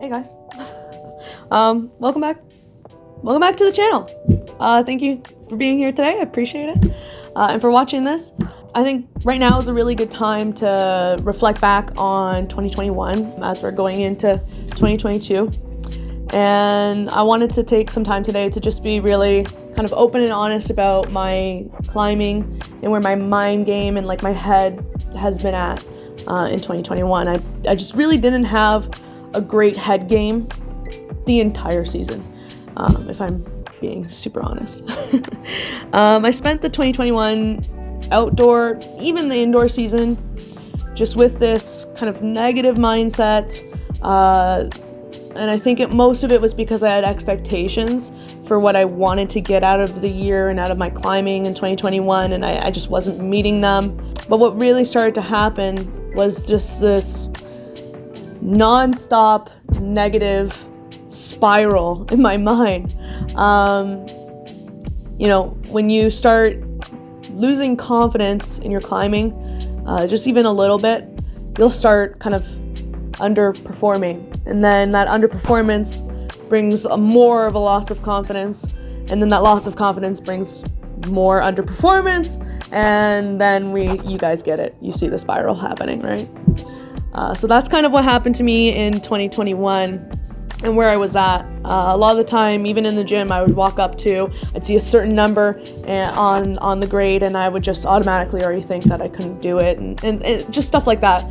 Hey guys. Welcome back. Welcome back to the channel. Thank you for being here today. I appreciate it. And for watching this. I think right now is a really good time to reflect back on 2021 as we're going into 2022. And I wanted to take some time today to just be really kind of open and honest about my climbing and where my mind game and like my head has been at in 2021. I just really didn't have a great head game the entire season, if I'm being super honest. I spent the 2021 outdoor, even the indoor season, just with this kind of negative mindset. And I think most of it was because I had expectations for what I wanted to get out of the year and out of my climbing in 2021, and I just wasn't meeting them. But what really started to happen was just this non-stop negative spiral in my mind. When you start losing confidence in your climbing, just even a little bit, you'll start kind of underperforming. And then that underperformance brings more of a loss of confidence. And then that loss of confidence brings more underperformance. And then you guys get it. You see the spiral happening, right? So that's kind of what happened to me in 2021 and where I was at. A lot of the time, even in the gym, I would walk up to, I'd see a certain number on the grade, and I would just automatically already think that I couldn't do it, and just stuff like that.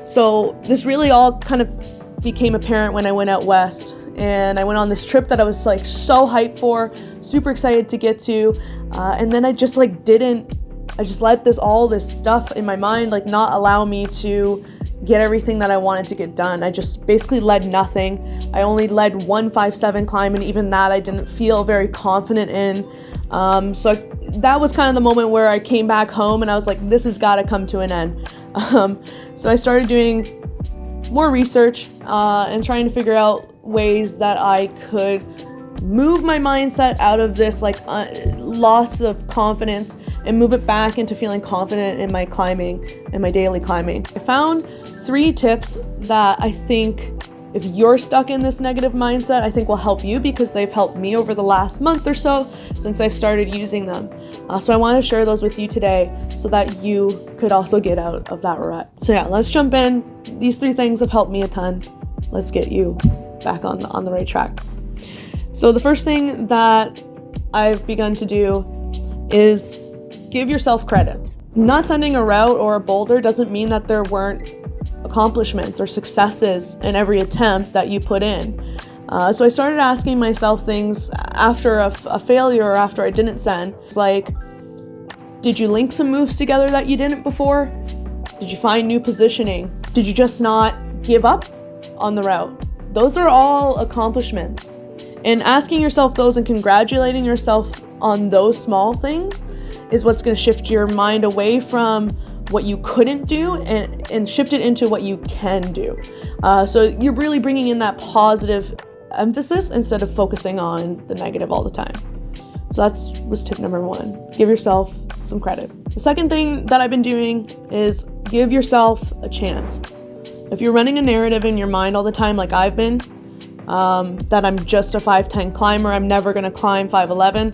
So this really all kind of became apparent when I went out west, and I went on this trip that I was like so hyped for, super excited to get to, and then I just let all this stuff in my mind like not allow me to get everything that I wanted to get done. I just basically led nothing. I only led 157 climb, and even that I didn't feel very confident in. So that was kind of the moment where I came back home and I was like, this has got to come to an end. So I started doing more research and trying to figure out ways that I could move my mindset out of this loss of confidence and move it back into feeling confident in my climbing and my daily climbing. I found 3 tips that I think if you're stuck in this negative mindset, I think will help you, because they've helped me over the last month or so since I've started using them. So I want to share those with you today so that you could also get out of that rut. So yeah, let's jump in. These 3 things have helped me a ton. Let's get you back on the right track. So the first thing that I've begun to do is give yourself credit. Not sending a route or a boulder doesn't mean that there weren't accomplishments or successes in every attempt that you put in. So I started asking myself things after a failure or after I didn't send. It's like, did you link some moves together that you didn't before? Did you find new positioning? Did you just not give up on the route? Those are all accomplishments. And asking yourself those and congratulating yourself on those small things is what's going to shift your mind away from what you couldn't do and shift it into what you can do. So you're really bringing in that positive emphasis instead of focusing on the negative all the time. So that was tip number 1. Give yourself some credit. The second thing that I've been doing is give yourself a chance. If you're running a narrative in your mind all the time like I've been, that I'm just a 5'10" climber, I'm never going to climb 5'11",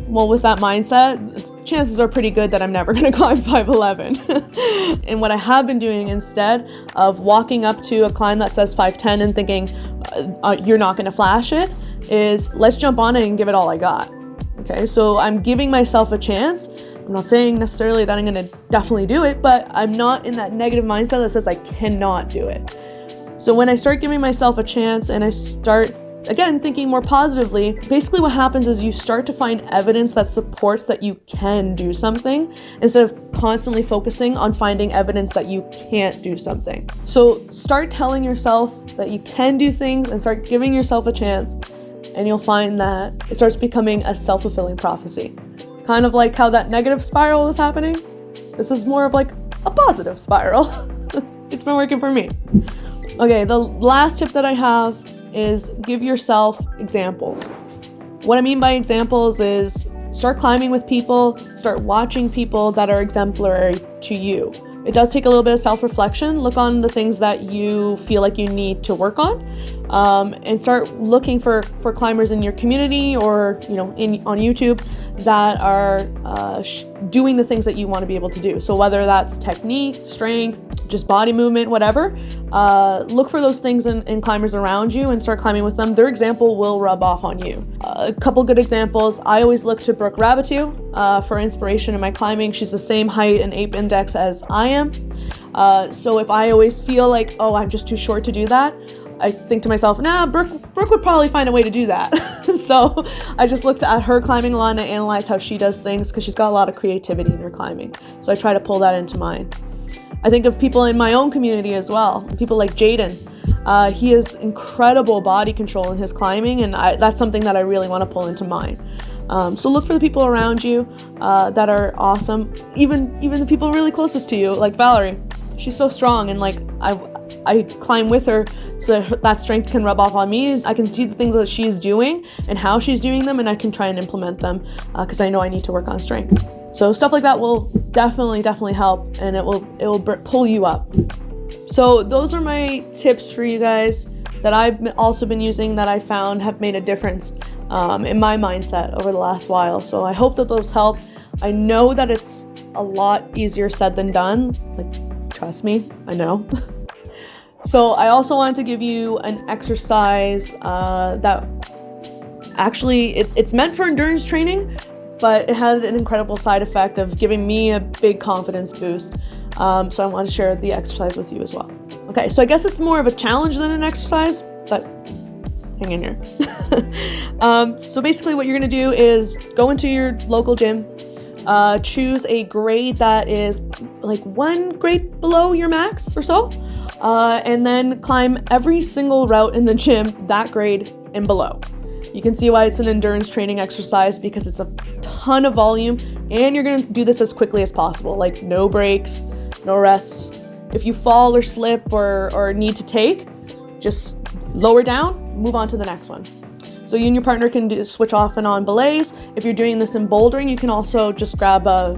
well, with that mindset, chances are pretty good that I'm never going to climb 5'11". And what I have been doing instead of walking up to a climb that says 5'10" and thinking you're not going to flash it, is let's jump on it and give it all I got. Okay, so I'm giving myself a chance. I'm not saying necessarily that I'm going to definitely do it, but I'm not in that negative mindset that says I cannot do it. So when I start giving myself a chance and I start again, thinking more positively, basically what happens is you start to find evidence that supports that you can do something instead of constantly focusing on finding evidence that you can't do something. So start telling yourself that you can do things and start giving yourself a chance, and you'll find that it starts becoming a self-fulfilling prophecy. Kind of like how that negative spiral was happening. This is more of like a positive spiral. It's been working for me. Okay, the last tip that I have is give yourself examples. What I mean by examples is start climbing with people, start watching people that are exemplary to you. it does take a little bit of self-reflection. Look on the things that you feel like you need to work on, and start looking for climbers in your community or, you know, on YouTube that are doing the things that you want to be able to do. So whether that's technique, strength, just body movement, whatever, look for those things in climbers around you and start climbing with them. Their example will rub off on you. A couple good examples. I always look to Brooke Rabatou for inspiration in my climbing. She's the same height and ape index as I am. So if I always feel like, oh, I'm just too short to do that, I think to myself, nah, Brooke would probably find a way to do that. So I just looked at her climbing a lot and I analyzed how she does things, because she's got a lot of creativity in her climbing. So I try to pull that into mine. I think of people in my own community as well, people like Jaden. He has incredible body control in his climbing, and that's something that I really want to pull into mine. So look for the people around you that are awesome, even the people really closest to you, like Valerie. She's so strong, and like I climb with her so that strength can rub off on me. I can see the things that she's doing and how she's doing them, and I can try and implement them because I know I need to work on strength. So stuff like that will definitely help, and it will pull you up. So those are my tips for you guys that I've also been using, that I found have made a difference in my mindset over the last while. So I hope that those help. I know that it's a lot easier said than done. Like, trust me, I know. So I also wanted to give you an exercise that actually it's meant for endurance training, but it had an incredible side effect of giving me a big confidence boost. So I want to share the exercise with you as well. Okay, so I guess it's more of a challenge than an exercise, but hang in here. So basically what you're going to do is go into your local gym, choose a grade that is like 1 grade below your max or so, and then climb every single route in the gym that grade and below. You can see why it's an endurance training exercise, because it's a ton of volume and you're going to do this as quickly as possible, like no breaks, no rest. If you fall or slip or need to take, just lower down, move on to the next one. So you and your partner can switch off and on belays. If you're doing this in bouldering, you can also just grab a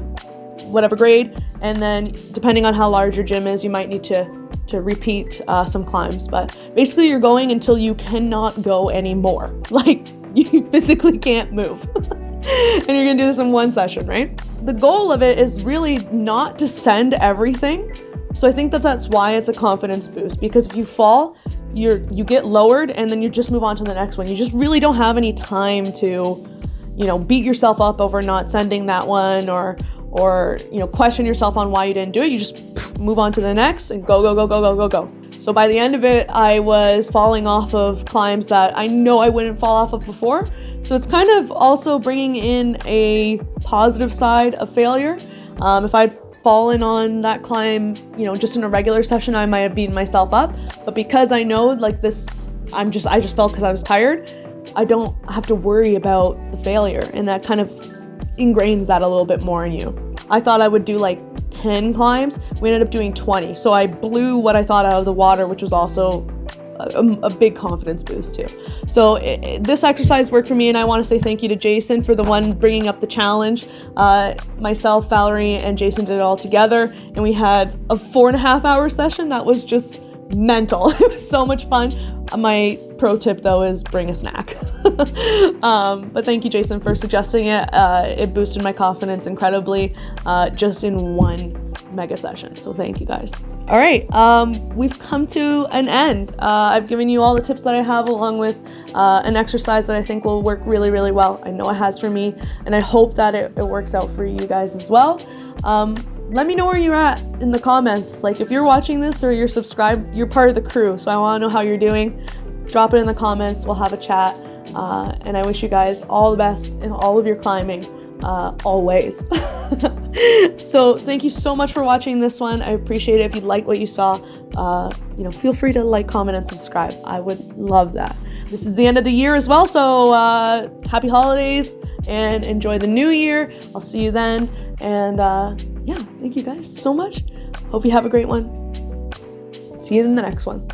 whatever grade, and then depending on how large your gym is, you might need to repeat some climbs. But basically you're going until you cannot go anymore. Like, you physically can't move. And you're gonna do this in one session, right? The goal of it is really not to send everything. So I think that's why it's a confidence boost, because if you fall, you get lowered and then you just move on to the next one. You just really don't have any time to, you know, beat yourself up over not sending that one, or you know, question yourself on why you didn't do it. You just move on to the next and go. So by the end of it, I was falling off of climbs that I know I wouldn't fall off of before. So it's kind of also bringing in a positive side of failure. If I'd fallen on that climb, you know, just in a regular session, I might have beaten myself up. But because I know, like, this, I just fell because I was tired, I don't have to worry about the failure, and that kind of ingrains that a little bit more in you. I thought I would do like 10 climbs. We ended up doing 20. So I blew what I thought out of the water, which was also a big confidence boost too. So this exercise worked for me, and I want to say thank you to Jason for the one bringing up the challenge. Myself, Valerie, and Jason did it all together, and we had a 4.5 hour session that was just mental. It was so much fun. My pro tip though is bring a snack. But thank you, Jason, for suggesting it. It boosted my confidence incredibly, just in one mega session. So thank you guys. All right, we've come to an end. I've given you all the tips that I have, along with an exercise that I think will work really, really well. I know it has for me, and I hope that it works out for you guys as well. Let me know where you're at in the comments. Like, if you're watching this or you're subscribed, you're part of the crew, so I want to know how you're doing. Drop it in the comments. We'll have a chat. And I wish you guys all the best in all of your climbing, always. So thank you so much for watching this one. I appreciate it. If you like what you saw, you know, feel free to like, comment, and subscribe. I would love that. This is the end of the year as well, so happy holidays and enjoy the new year. I'll see you then. And yeah, thank you guys so much. Hope you have a great one. See you in the next one.